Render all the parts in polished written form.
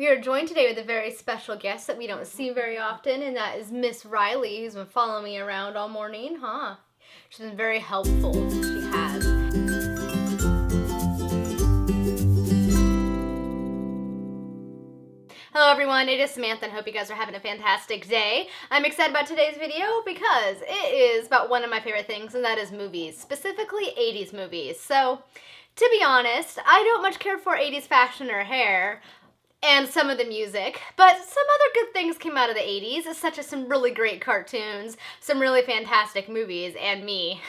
We are joined today with a very special guest that we don't see very often, and that is Miss Riley, who's been following me around all morning, huh? She's been very helpful, she has. Hello everyone, it is Samantha and I hope you guys are having a fantastic day. I'm excited about today's video because it is about one of my favorite things, and that is movies, specifically 80s movies. So, to be honest, I don't much care for 80s fashion or hair, and some of the music, but some other good things came out of the 80s, such as some really great cartoons, some really fantastic movies, and me.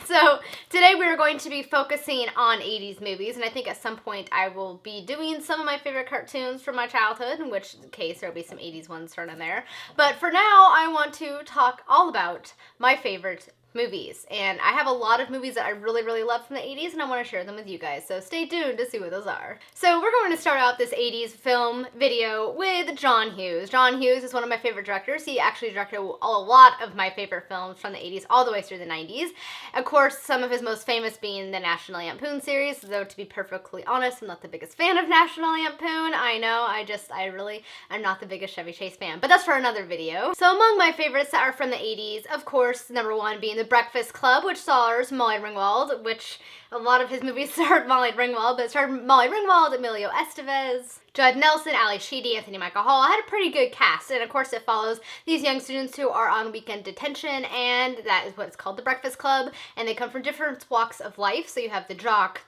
So today we're going to be focusing on 80s movies, and I think at some point I will be doing some of my favorite cartoons from my childhood, in which case there will be some 80s ones thrown in there. But for now, I want to talk all about my favorite movies, and I have a lot of movies that I really love from the 80s, and I want to share them with you guys, so stay tuned to see what those are. So we're going to start out this 80s film video with John Hughes. John Hughes is one of my favorite directors. He actually directed a lot of my favorite films from the 80s all the way through the 90s. Of course, some of his most famous being the National Lampoon series, though to be perfectly honest, I'm not the biggest fan of National Lampoon. I know, I really am not the biggest Chevy Chase fan, but that's for another video. So among my favorites that are from the 80s, of course, number one being The Breakfast Club, which stars Molly Ringwald, which a lot of his movies starred Molly Ringwald, but it starred Molly Ringwald, Emilio Estevez, Judd Nelson, Ali Sheedy, Anthony Michael Hall. I had a pretty good cast, and of course it follows these young students who are on weekend detention, and that is what it's called, The Breakfast Club, and they come from different walks of life. So you have the jock,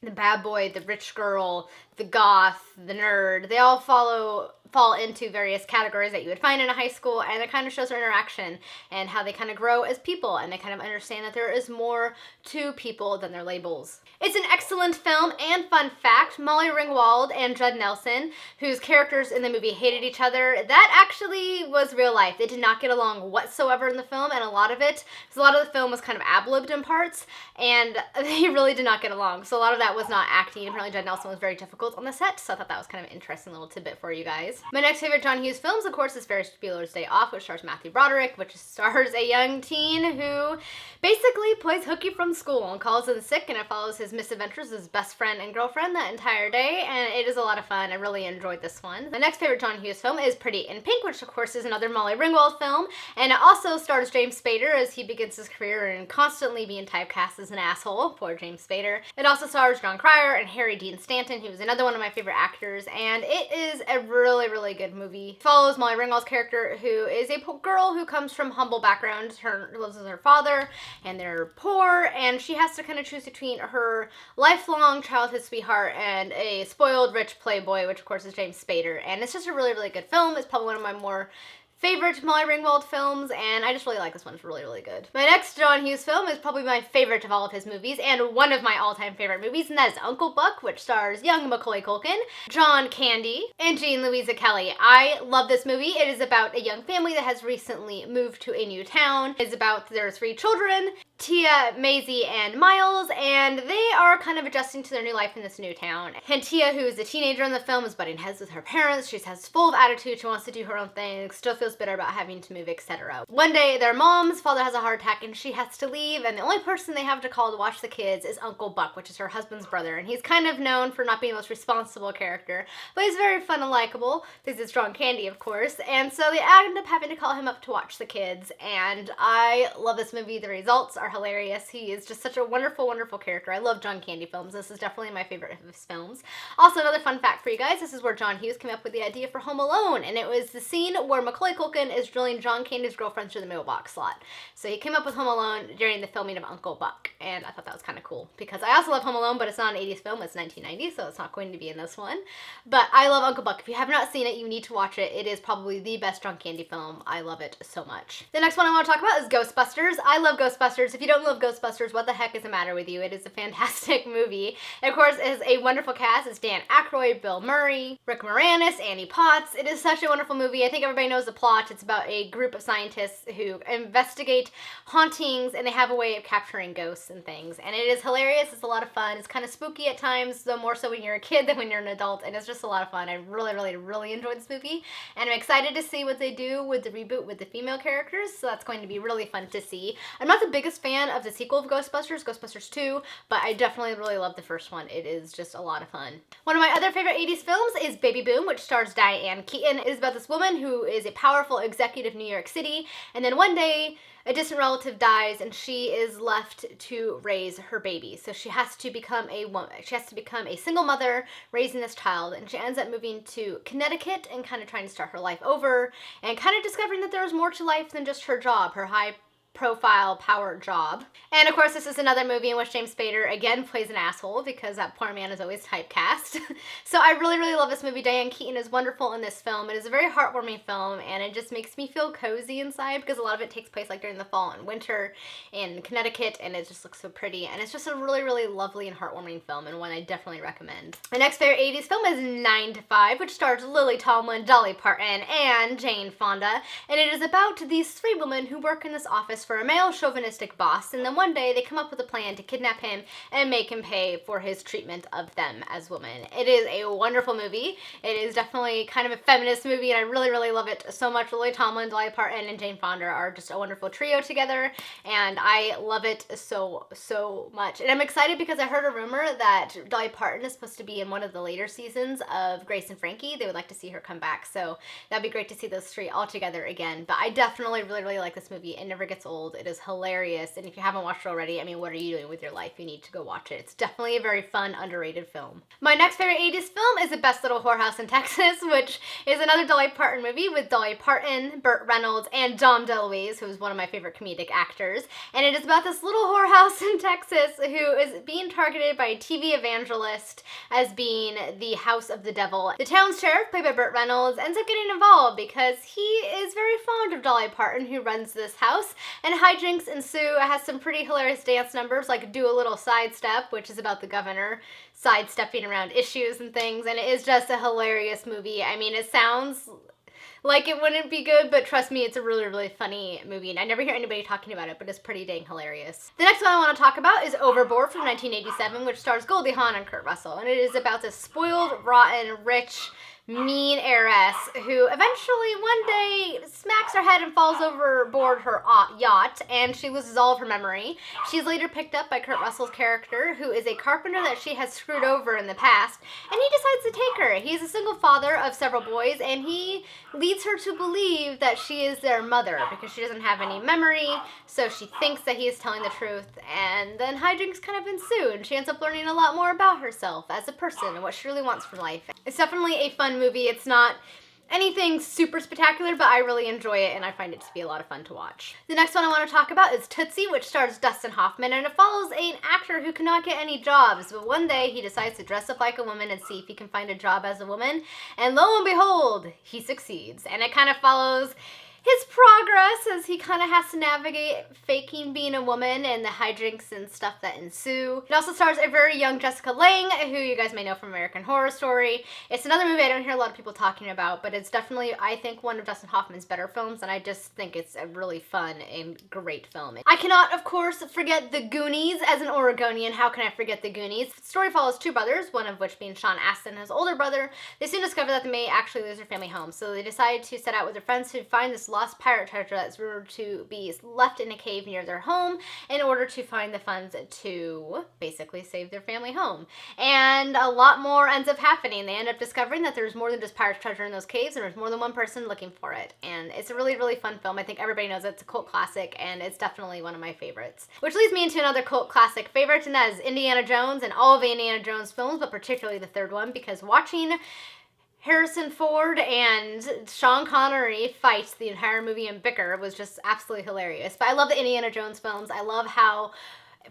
the bad boy, the rich girl, the goth, the nerd. They all fall into various categories that you would find in a high school, and it kind of shows their interaction and how they kind of grow as people, and they kind of understand that there is more to people than their labels. It's an excellent film, and fun fact, Molly Ringwald and Judd Nelson, whose characters in the movie hated each other, that actually was real life. They did not get along whatsoever in the film, and a lot of the film was kind of ad-libbed in parts, and they really did not get along. So a lot of that was not acting. Apparently Judd Nelson was very difficult on the set, so I thought that was kind of an interesting little tidbit for you guys. My next favorite John Hughes films, of course, is Ferris Bueller's Day Off, which stars Matthew Broderick, which stars a young teen who basically plays hooky from school and calls in sick, and it follows his misadventures as best friend and girlfriend that entire day, and it is a lot of fun. I really enjoyed this one. The next favorite John Hughes film is Pretty in Pink, which of course is another Molly Ringwald film, and it also stars James Spader as he begins his career in constantly being typecast as an asshole. Poor James Spader. It also stars John Cryer and Harry Dean Stanton, who is another one of my favorite actors, and it is a really good movie. It follows Molly Ringwald's character, who is a girl who comes from humble background. Lives with her father, and they're poor, and she has to kind of choose between her lifelong childhood sweetheart and a spoiled rich playboy, which of course is James Spader, and it's just a really good film. It's probably one of my more favorite Molly Ringwald films, and I just really like this one. It's really good. My next John Hughes film is probably my favorite of all of his movies, and one of my all-time favorite movies, and that is Uncle Buck, which stars young Macaulay Culkin, John Candy, and Jean Louisa Kelly. I love this movie. It is about a young family that has recently moved to a new town. It's about their 3 children, Tia, Maisie, and Miles, and they are kind of adjusting to their new life in this new town. And Tia, who is a teenager in the film, is butting heads with her parents. She has full of attitude. She wants to do her own thing, still feels bitter about having to move, etc. One day, their mom's father has a heart attack, and she has to leave, and the only person they have to call to watch the kids is Uncle Buck, which is her husband's brother, and he's kind of known for not being the most responsible character, but he's very fun and likable, because it's John Candy, of course, and so they end up having to call him up to watch the kids, and I love this movie. The results are hilarious. He is just such a wonderful character. I love John Candy films. This is definitely my favorite of his films. Also, another fun fact for you guys, this is where John Hughes came up with the idea for Home Alone, and it was the scene where Macaulay Culkin is drilling John Candy's girlfriend through the mailbox slot. So he came up with Home Alone during the filming of Uncle Buck, and I thought that was kind of cool, because I also love Home Alone, but it's not an 80s film. It's 1990, so it's not going to be in this one. But I love Uncle Buck. If you have not seen it, you need to watch it. It is probably the best John Candy film. I love it so much. The next one I want to talk about is Ghostbusters. I love Ghostbusters. If you don't love Ghostbusters, what the heck is the matter with you? It is a fantastic movie. And of course, it is a wonderful cast. It's Dan Aykroyd, Bill Murray, Rick Moranis, Annie Potts. It is such a wonderful movie. I think everybody knows the plot. It's about a group of scientists who investigate hauntings, and they have a way of capturing ghosts and things. And it is hilarious. It's a lot of fun. It's kind of spooky at times, though more so when you're a kid than when you're an adult, and it's just a lot of fun. I really enjoyed this movie, and I'm excited to see what they do with the reboot with the female characters, so that's going to be really fun to see. I'm not the biggest fan of the sequel of Ghostbusters, Ghostbusters 2, but I definitely really love the first one. It is just a lot of fun. One of my other favorite 80s films is Baby Boom, which stars Diane Keaton. It is about this woman who is a powerful executive in New York City, and then one day a distant relative dies and she is left to raise her baby. So she has to become a woman. She has to become a single mother raising this child, and she ends up moving to Connecticut and kind of trying to start her life over and kind of discovering that there's more to life than just her job, her high profile power job. And of course, this is another movie in which James Spader again plays an asshole because that poor man is always typecast. So I really, really love this movie. Diane Keaton is wonderful in this film. It is a very heartwarming film, and it just makes me feel cozy inside because a lot of it takes place like during the fall and winter in Connecticut, and it just looks so pretty. And it's just a really, really lovely and heartwarming film, and one I definitely recommend. My next favorite 80s film is 9 to 5, which stars Lily Tomlin, Dolly Parton, and Jane Fonda. And it is about these three women who work in this office for a male chauvinistic boss, and then one day they come up with a plan to kidnap him and make him pay for his treatment of them as women. It is a wonderful movie. It is definitely kind of a feminist movie, and I really, really love it so much. Lily Tomlin, Dolly Parton, and Jane Fonda are just a wonderful trio together, and I love it so, so much. And I'm excited because I heard a rumor that Dolly Parton is supposed to be in one of the later seasons of Grace and Frankie. They would like to see her come back, so that'd be great to see those three all together again. But I definitely really, really like this movie. It never gets old. It is hilarious, and if you haven't watched it already, I mean, what are you doing with your life? You need to go watch it. It's definitely a very fun, underrated film. My next favorite 80s film is The Best Little Whorehouse in Texas, which is another Dolly Parton movie with Dolly Parton, Burt Reynolds, and Dom DeLuise, who is one of my favorite comedic actors. And it is about this little whorehouse in Texas who is being targeted by a TV evangelist as being the house of the devil. The town's sheriff, played by Burt Reynolds, ends up getting involved because he is very fond of Dolly Parton, who runs this house, and hijinks ensue. It has some pretty hilarious dance numbers like Do a Little Sidestep, which is about the governor sidestepping around issues and things, and it is just a hilarious movie. I mean, it sounds like it wouldn't be good, but trust me, it's a really, really funny movie, and I never hear anybody talking about it, but it's pretty dang hilarious. The next one I want to talk about is Overboard from 1987, which stars Goldie Hawn and Kurt Russell, and it is about this spoiled, rotten, rich, mean heiress who eventually one day smacks her head and falls overboard her yacht, and she loses all of her memory. She's later picked up by Kurt Russell's character, who is a carpenter that she has screwed over in the past, and he decides to take her. He's a single father of several boys, and he leads her to believe that she is their mother because she doesn't have any memory, so she thinks that he is telling the truth, and then hijinks kind of ensue, and she ends up learning a lot more about herself as a person and what she really wants from life. It's definitely a fun movie. It's not anything super spectacular, but I really enjoy it, and I find it to be a lot of fun to watch. The next one I want to talk about is Tootsie, which stars Dustin Hoffman, and it follows an actor who cannot get any jobs, but one day he decides to dress up like a woman and see if he can find a job as a woman, and lo and behold, he succeeds. And it kind of follows his progress as he kind of has to navigate faking being a woman and the hijinks and stuff that ensue. It also stars a very young Jessica Lange, who you guys may know from American Horror Story. It's another movie I don't hear a lot of people talking about, but it's definitely, I think, one of Dustin Hoffman's better films, and I just think it's a really fun and great film. I cannot, of course, forget the Goonies. As an Oregonian, how can I forget the Goonies? The story follows two brothers, one of which being Sean Astin and his older brother. They soon discover that they may actually lose their family home, so they decide to set out with their friends to find this lost pirate treasure that's rumored to be left in a cave near their home in order to find the funds to basically save their family home. And a lot more ends up happening. They end up discovering that there's more than just pirate treasure in those caves, and there's more than one person looking for it. And it's a really, really fun film. I think everybody knows it. It's a cult classic, and it's definitely one of my favorites. Which leads me into another cult classic favorite, and that is Indiana Jones and all of the Indiana Jones films, but particularly the third one, because watching Harrison Ford and Sean Connery fight the entire movie and bicker was just absolutely hilarious. But I love the Indiana Jones films. I love how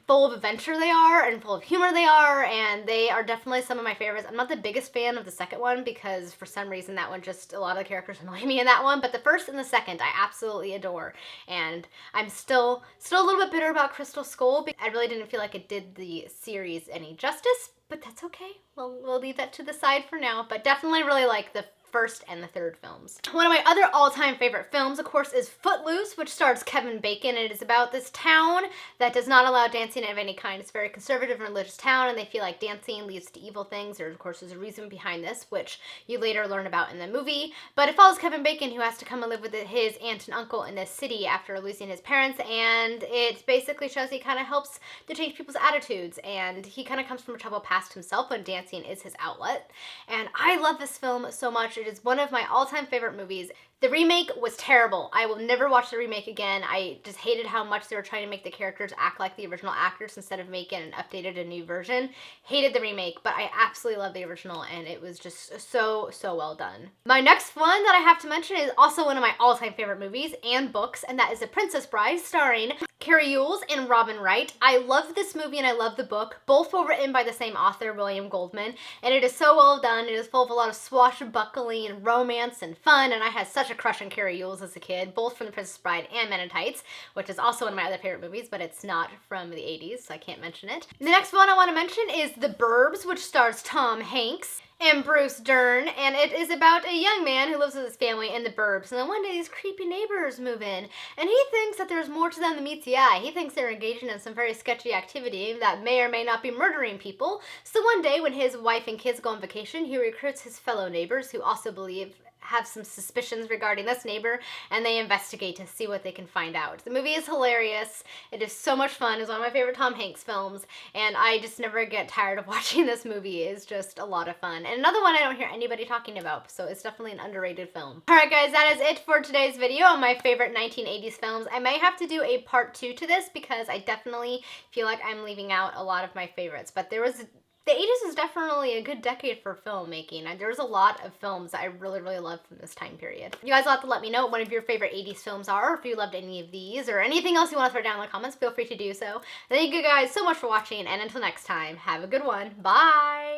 full of adventure they are and full of humor they are, and they are definitely some of my favorites. I'm not the biggest fan of the second one because for some reason that one just, a lot of the characters annoy me in that one, but the first and the second I absolutely adore. And I'm still a little bit bitter about Crystal Skull because I really didn't feel like it did the series any justice, but that's okay. We'll leave that to the side for now, but definitely really like the first and the third films. One of my other all-time favorite films, of course, is Footloose, which stars Kevin Bacon. It is about this town that does not allow dancing of any kind. It's a very conservative and religious town, and they feel like dancing leads to evil things. There, of course, is a reason behind this, which you later learn about in the movie. But it follows Kevin Bacon, who has to come and live with his aunt and uncle in this city after losing his parents, and it basically shows he kind of helps to change people's attitudes, and he kind of comes from a troubled past himself, but dancing is his outlet. And I love this film so much. It is one of my all-time favorite movies. The remake was terrible. I will never watch the remake again. I just hated how much they were trying to make the characters act like the original actors instead of making an updated, a new version. Hated the remake, but I absolutely love the original, and it was just so well done. My next one that I have to mention is also one of my all-time favorite movies and books, and that is The Princess Bride, starring Carrie Yules and Robin Wright. I love this movie and I love the book. Both were written by the same author, William Goldman, and it is so well done. It is full of a lot of swashbuckling and romance and fun, and I had such a crush on Carrie Yules as a kid, both from The Princess Bride and Men in Tights, which is also one of my other favorite movies, but it's not from the 80s, so I can't mention it. The next one I want to mention is The Burbs, which stars Tom Hanks and Bruce Dern, and it is about a young man who lives with his family in the burbs, and then one day these creepy neighbors move in, and he thinks that there's more to them than meets the eye. He thinks they're engaging in some very sketchy activity that may or may not be murdering people. So one day when his wife and kids go on vacation, he recruits his fellow neighbors who also have some suspicions regarding this neighbor, and they investigate to see what they can find out. The movie is hilarious. It is so much fun. It's one of my favorite Tom Hanks films, and I just never get tired of watching this movie. It's just a lot of fun. And another one I don't hear anybody talking about, so it's definitely an underrated film. Alright guys, that is it for today's video on my favorite 1980s films. I may have to do a part 2 to this because I definitely feel like I'm leaving out a lot of my favorites, but the 80s is definitely a good decade for filmmaking, and there's a lot of films that I really love from this time period. You guys will have to let me know what one of your favorite 80s films are, or if you loved any of these, or anything else you want to throw down in the comments, feel free to do so. Thank you guys so much for watching, and until next time, have a good one. Bye!